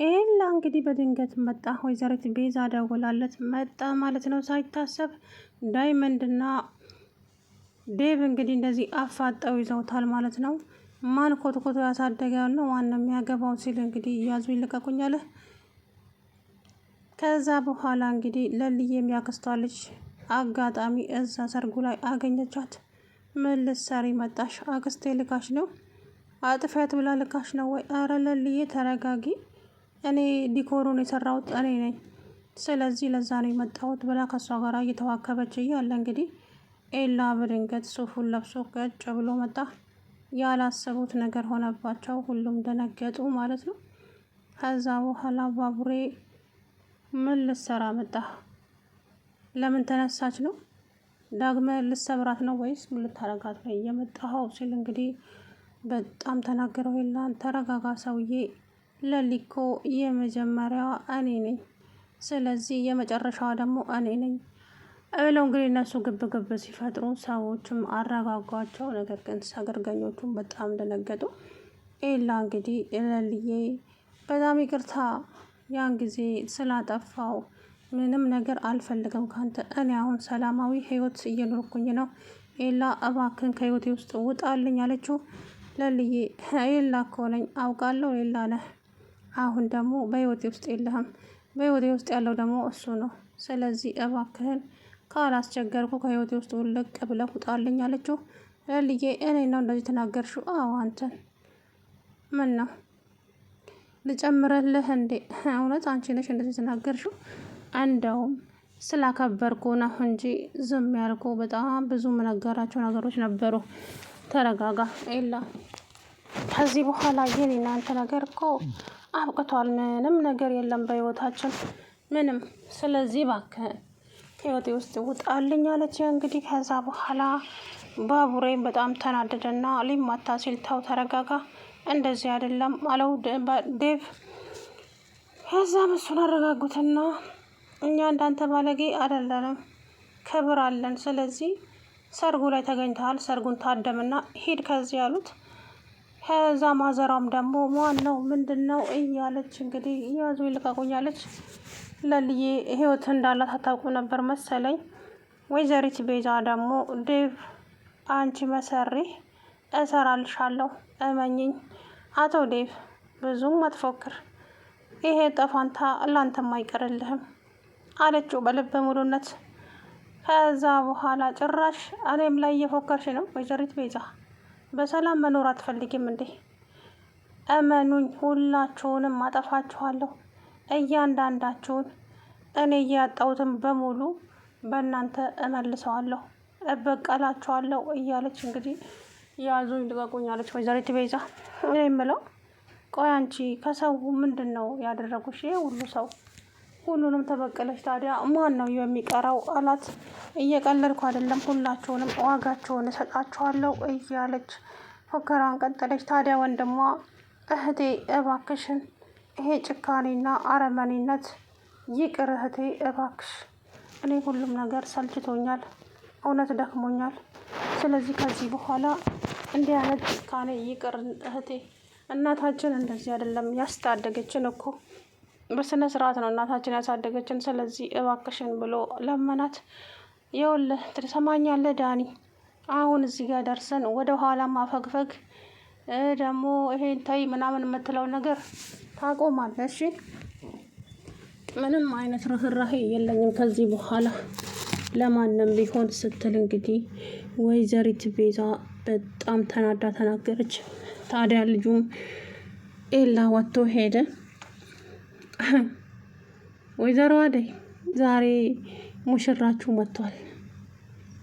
ኤላ እንግዲህ በድንገት መጣ። ወይዘሪት ቤዛ ደውላለት መጣ ማለት ነው ሳይታሰብ። ዳይመንድና ዴቭ እንግዲህ እንደዚህ አፋጠው ይዘውታል ማለት ነው። ማን ኮትኮቶ ያሳደገው ነው ዋና የሚያገባው ሲል እንግዲህ ያዙ ይልቀቁኝ አለ። ከዛ በኋላ እንግዲህ ለልዬ የሚያክስቷ ልጅ አጋጣሚ እዛ ሰርጉ ላይ አገኘቻት። ምን ልትሰሪ መጣሽ? አክስቴ ልካሽ ነው? አጥፊያት ብላ ልካሽ ነው ወይ? አረ ለልዬ ተረጋጊ፣ እኔ ዲኮሩን የሰራሁት እኔ ነኝ፣ ስለዚህ ለዛ ነው የመጣሁት ብላ ከሷ ጋር እየተዋከበች እያለ እንግዲህ ኤላ በድንገት ሱፉን ለብሶ ቀጭ ብሎ መጣ። ያላሰቡት ነገር ሆነባቸው። ሁሉም ደነገጡ ማለት ነው። ከዛ በኋላ ባቡሬ ምን ልትሰራ መጣ? ለምን ተነሳች ነው? ዳግመ ልትሰብራት ነው ወይስ ምን ልታረጋት ነው የመጣኸው? ሲል እንግዲህ በጣም ተናገረው። የላን ተረጋጋ ሰውዬ፣ ለሊኮ የመጀመሪያዋ እኔ ነኝ፣ ስለዚህ የመጨረሻዋ ደግሞ እኔ ነኝ ብለው እንግዲህ እነሱ ግብ ግብ ሲፈጥሩ ሰዎችም አረጋጓቸው። ነገር ግን ሰገርገኞቹም በጣም ደነገጡ። ኤላ እንግዲህ ለልዬ በጣም ይቅርታ፣ ያን ጊዜ ስላጠፋው ምንም ነገር አልፈልግም ካንተ፣ እኔ አሁን ሰላማዊ ህይወት እየኖርኩኝ ነው። ኤላ እባክን ከህይወቴ ውስጥ ውጣልኝ አለችው። ለልዬ ኤላ እኮ ነኝ አውቃለሁ፣ ኤላ ነህ። አሁን ደግሞ በህይወቴ ውስጥ የለህም፣ በህይወቴ ውስጥ ያለው ደግሞ እሱ ነው። ስለዚህ እባክህን ካላስቸገርኩ ከህይወቴ ውስጥ ውልቅ ብለህ ውጣልኝ አለችው። ለልዬ እኔ ነው እንደዚህ ተናገርሽው? አዎ አንተን። ምን ነው ልጨምረልህ እንዴ? እውነት አንቺ ነሽ እንደዚህ ተናገርሽው? እንደውም ስላከበርኩ ነው እንጂ ዝም ያልኩ በጣም ብዙ መነገራቸው ነገሮች ነበሩ። ተረጋጋ ኤላ፣ ከዚህ በኋላ የኔ እናንተ ነገር እኮ አብቅቷል። ምንም ነገር የለም በህይወታችን ምንም። ስለዚህ እባክህ ከህይወቴ ውስጥ ውጣልኝ አለች። እንግዲህ ከዛ በኋላ ባቡሬን በጣም ተናደደና ሊማታ ሲል ተው ተረጋጋ፣ እንደዚህ አይደለም አለው ዴቭ። ከዛም እሱን አረጋጉትና እኛ እንዳንተ ባለጌ አይደለንም፣ ክብር አለን። ስለዚህ ሰርጉ ላይ ተገኝተሃል፣ ሰርጉን ታደምና ሂድ ከዚህ ያሉት። ከዛ ማዘሯም ደግሞ ማን ነው ምንድን ነው እያለች እንግዲህ እያዙ ይልቀቁኛለች። ለልዬ ህይወት እንዳላት አታውቁ ነበር መሰለኝ። ወይዘሪት ቤዛ ደግሞ ዴቭ አንቺ መሰሪ እሰራልሻለሁ እመኝኝ፣ አቶ ዴቭ ብዙም አትፎክር፣ ይሄ ጠፋንታ ላንተም አይቀርልህም አለችው በልበ ሙሉነት። ከዛ በኋላ ጭራሽ እኔም ላይ እየፎከርሽ ነው ወይዘሪት ቤዛ፣ በሰላም መኖር አትፈልጊም እንዴ? እመኑኝ ሁላችሁንም አጠፋችኋለሁ፣ እያንዳንዳችሁን፣ እኔ እያጣሁትን በሙሉ በእናንተ እመልሰዋለሁ፣ እበቀላችኋለሁ እያለች እንግዲህ ያዙኝ ልቀቁኝ አለች ወይዘሪት ቤዛ። እኔ የምለው ቆይ አንቺ ከሰው ምንድን ነው ያደረጉሽ? ይሄ ሁሉ ሰው ሁሉንም ተበቀለች፣ ታዲያ ማን ነው የሚቀረው አላት። እየቀለድኩ አይደለም፣ ሁላችሁንም ዋጋቸውን እሰጣችኋለሁ እያለች ፉከራን ቀጠለች። ታዲያ ወንድሟ እህቴ እባክሽን ይሄ ጭካኔና አረመኔነት ይቅር እህቴ እባክሽ፣ እኔ ሁሉም ነገር ሰልችቶኛል፣ እውነት ደክሞኛል። ስለዚህ ከዚህ በኋላ እንዲህ አይነት ጭካኔ ይቅር እህቴ፣ እናታችን እንደዚህ አይደለም ያስታደገችን እኮ በስነ ስርዓት ነው እናታችን ያሳደገችን። ስለዚህ እባክሽን ብሎ ለመናት። ይኸውልህ ትሰማኛለህ ዳኒ፣ አሁን እዚህ ጋር ደርሰን ወደ ኋላ ማፈግፈግ ደግሞ ይሄን ተይ ምናምን የምትለው ነገር ታቆማለህ እሺ? ምንም አይነት ርህራሄ የለኝም ከዚህ በኋላ ለማንም ቢሆን ስትል እንግዲህ ወይዘሪት ቤዛ በጣም ተናዳ ተናገረች። ታዲያ ልጁም ኤላ ወጥቶ ሄደ። ወይዘሮ አደይ ዛሬ ሙሽራችሁ መጥቷል፣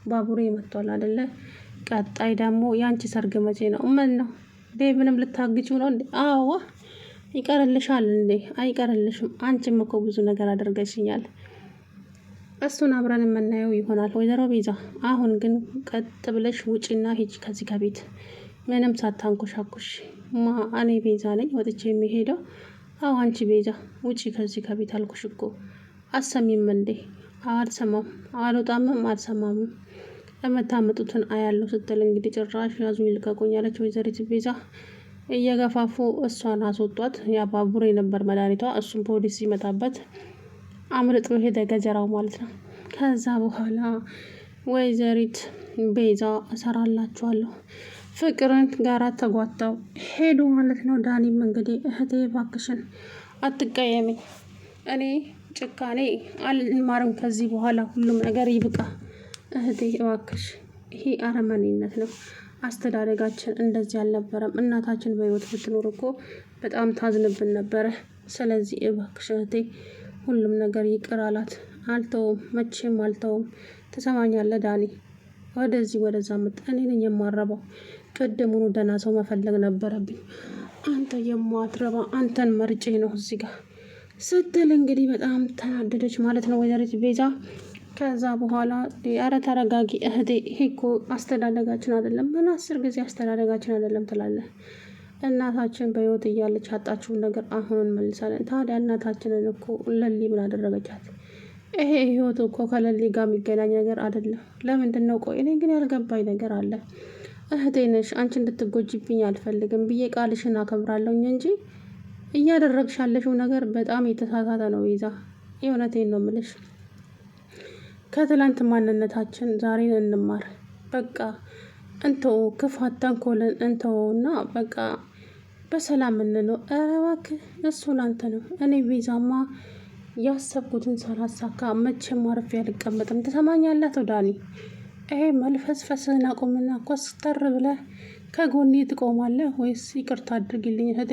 ባቡሬ መጥቷል አይደለ? ቀጣይ ደግሞ ያንቺ ሰርግ መቼ ነው? ምን ነው ዴቭንም ልታግጪው ነው እንዴ? አዎ ይቀርልሻል እንዴ? አይቀርልሽም። አንቺም እኮ ብዙ ነገር አድርገሽኛል። እሱን አብረን የምናየው ይሆናል። ወይዘሮ ቤዛ አሁን ግን ቀጥ ብለሽ ውጪና ሂጂ ከዚህ ከቤት ምንም ሳታንኮሻኩሽ። እኔ ቤዛ ነኝ ወጥቼ የሚሄደው። አዎ አንቺ ቤዛ ውጪ ከዚህ ከቤት አልኩሽ እኮ። አሰሚም እንዴ? አልሰማም፣ አልወጣምም፣ አልሰማምም። ለመታመጡትን አያለው ስትል እንግዲህ ጭራሽ ያዙኝ ልቀቁኝ ያለች ወይዘሪት ቤዛ እየገፋፉ እሷን አስወጧት። ያ ባቡሬ ነበር መድኃኒቷ። እሱም ፖሊስ ሲመጣበት አምልጦ ሄደ ገጀራው ማለት ነው። ከዛ በኋላ ወይዘሪት ቤዛ እሰራላችኋለሁ ፍቅርን ጋራ ተጓተው ሄዱ ማለት ነው። ዳኒም እንግዲህ እህቴ እባክሽን አትቀየሚ፣ እኔ ጭካኔ አልማርም ከዚህ በኋላ ሁሉም ነገር ይብቃ። እህቴ እባክሽ፣ ይሄ አረመኔነት ነው። አስተዳደጋችን እንደዚህ አልነበረም። እናታችን በህይወት ብትኖር እኮ በጣም ታዝንብን ነበረ። ስለዚህ እባክሽ እህቴ ሁሉም ነገር ይቅር አላት። አልተውም፣ መቼም አልተውም። ትሰማኛለህ ዳኒ? ወደዚህ ወደዛ ምጥ እኔ ነኝ የማረባው። ቅድሙኑ ደህና ሰው መፈለግ ነበረብኝ። አንተ የማትረባ አንተን መርጬ ነው እዚህ ጋር ስትል እንግዲህ በጣም ተናደደች ማለት ነው ወይዘሪት ቤዛ። ከዛ በኋላ ኧረ ተረጋጊ እህቴ፣ ይሄ እኮ አስተዳደጋችን አይደለም። ምን 10 ጊዜ አስተዳደጋችን አይደለም ትላለህ? እናታችን በህይወት እያለች ያጣችውን ነገር አሁን እንመልሳለን። ታዲያ እናታችንን እኮ ለሊ ምን አደረገቻት? ይሄ ህይወት እኮ ከለሊ ጋር የሚገናኝ ነገር አይደለም። ለምንድን ነው? ቆይ እኔ ግን ያልገባኝ ነገር አለ። እህቴ ነሽ፣ አንቺ እንድትጎጂብኝ አልፈልግም ብዬ ቃልሽን አከብራለሁኝ እንጂ እያደረግሽ ያለሽው ነገር በጣም የተሳሳተ ነው ይዛ። የእውነቴን ነው የምልሽ። ከትላንት ማንነታችን ዛሬን እንማር። በቃ እንተው፣ ክፋት ተንኮልን እንተውና በቃ በሰላም እንኖር። ኧረ እባክህ እሱ ላንተ ነው። እኔ ቤዛማ ያሰብኩትን ሳላሳካ መቼም አርፌ አልቀመጥም። ትሰማኛለህ ዳኒ? ይሄ መልፈስፈስህን አቁምና ኮስተር ብለህ ከጎኔ ትቆማለህ ወይስ ይቅርታ አድርጊልኝ እህቴ።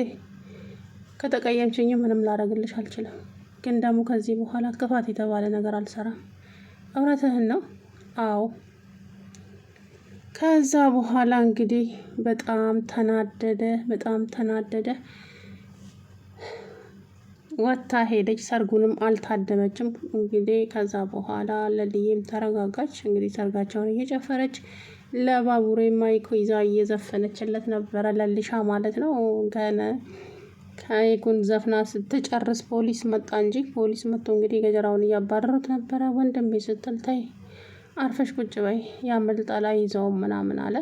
ከተቀየምሽኝ ምንም ላደርግልሽ አልችልም፣ ግን ደግሞ ከዚህ በኋላ ክፋት የተባለ ነገር አልሰራም። እውነትህን ነው? አዎ። ከዛ በኋላ እንግዲህ በጣም ተናደደ። ወታ ሄደች። ሰርጉንም አልታደመችም። እንግዲህ ከዛ በኋላ ለልዬም ተረጋጋች። እንግዲህ ሰርጋቸውን እየጨፈረች ለባቡሬ ማይክ ይዛ እየዘፈነችለት ነበረ፣ ለልሻ ማለት ነው። ከይኩን ዘፍና ስትጨርስ ፖሊስ መጣ እንጂ ፖሊስ መጥቶ እንግዲህ ገጀራውን እያባረሩት ነበረ። ወንድሜ ስትል ተይ አርፈሽ ቁጭ በይ ያመልጣል አይዘውም ምናምን አለ።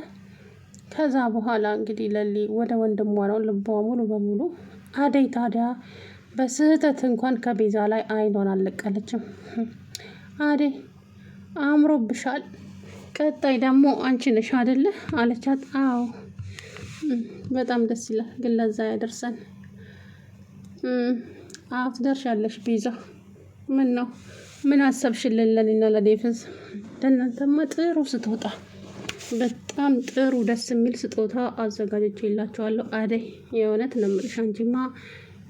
ከዛ በኋላ እንግዲህ ለሊ ወደ ወንድሟ ነው ልቧ ሙሉ በሙሉ። አደይ ታዲያ በስህተት እንኳን ከቤዛ ላይ አይኗን አልለቀለችም። አደይ አምሮብሻል፣ ቀጣይ ደግሞ አንቺ ነሽ አይደለ አለቻት። አዎ በጣም ደስ ይላል፣ ግን ለዛ ያደርሰን። አዎ ትደርሻለሽ ቤዛ። ምን ነው ምን አሰብሽልን ለኔና ለዴፍዝ? ለእናንተማ ጥሩ ስጦታ፣ በጣም ጥሩ ደስ የሚል ስጦታ አዘጋጅቼላችኋለሁ። አደይ የእውነት ነው የምልሽ፣ አንቺማ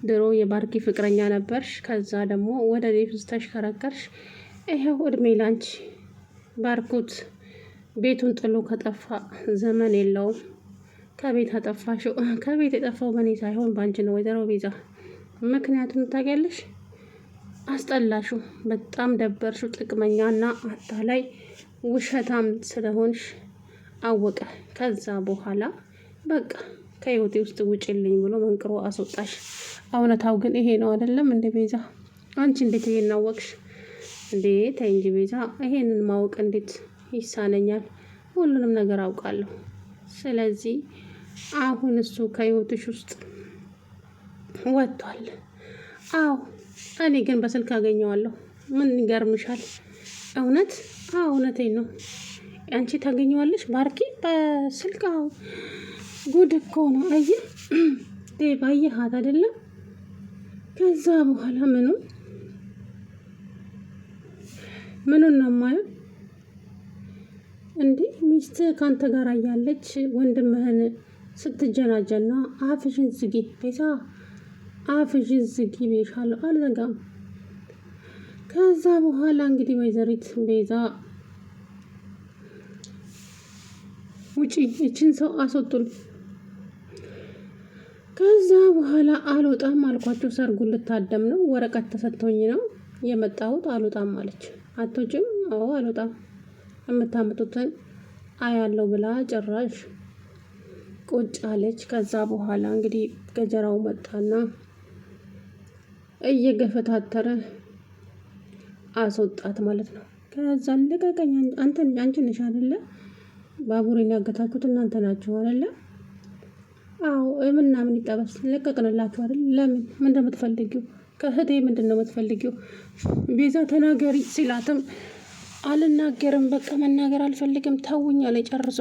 ድሮ የባርኪ ፍቅረኛ ነበርሽ፣ ከዛ ደግሞ ወደ ዴፍዝ ተሽከረከርሽ። ይኸው እድሜ ላንቺ። ባርኮት ቤቱን ጥሎ ከጠፋ ዘመን የለውም። ከቤት አጠፋሽው። ከቤት የጠፋው በእኔ ሳይሆን በአንቺ ነው ወይዘሮ ቤዛ። ምክንያቱም ታውቂያለሽ፣ አስጠላሹ፣ በጣም ደበርሹ። ጥቅመኛና አታላይ ውሸታም ስለሆንሽ አወቀ። ከዛ በኋላ በቃ ከህይወቴ ውስጥ ውጭልኝ ብሎ መንቅሮ አስወጣሽ። እውነታው ግን ይሄ ነው አይደለም እንደ ቤዛ? አንቺ እንዴት ይሄን አወቅሽ እንዴ? ተይ እንጂ ቤዛ፣ ይሄንን ማወቅ እንዴት ይሳነኛል? ሁሉንም ነገር አውቃለሁ። ስለዚህ አሁን እሱ ከህይወትሽ ውስጥ ወጥቷል። አዎ እኔ ግን በስልክ አገኘዋለሁ። ምን ይገርምሻል? እውነት? አዎ እውነቴን ነው። አንቺ ታገኘዋለሽ ባርኪ በስልክ? አዎ። ጉድ እኮ ነው። አየህ ዴቭ፣ አየሃት አይደለም? ከዛ በኋላ ምኑን ነው የማየው እንዴ? ሚስት ካንተ ጋር እያለች ወንድምህን ስትጀናጀና አፍሽን ዝጊ ቤዛ፣ አፍሽን ዝጊ ብዬሻለሁ። አልዘጋም። ከዛ በኋላ እንግዲህ ወይዘሪት ቤዛ ውጪ፣ እችን ሰው አስወጡልኝ። ከዛ በኋላ አልወጣም አልኳቸው፣ ሰርጉን ልታደም ነው፣ ወረቀት ተሰጥቶኝ ነው የመጣሁት፣ አልወጣም አለች። አትወጪም? አዎ አልወጣም፣ የምታመጡትን አያለው ብላ ጭራሽ ቁጭ አለች። ከዛ በኋላ እንግዲህ ገጀራው መጣና እየገፈታተረ አስወጣት ማለት ነው። ከዛ ልቀቀኝ፣ አንቺ ነሽ አይደለ ባቡሬን ያገታችሁት እናንተ ናችሁ አይደለ? አዎ ምናምን ይጠበስ ለቀቅንላችሁ አይደል? ለምን ምን እንደምትፈልጊው ከእህቴ ምንድን ነው የምትፈልጊው? ቤዛ ተናገሪ ሲላትም አልናገርም በቃ መናገር አልፈልግም ተውኝ አለ ጨርሶ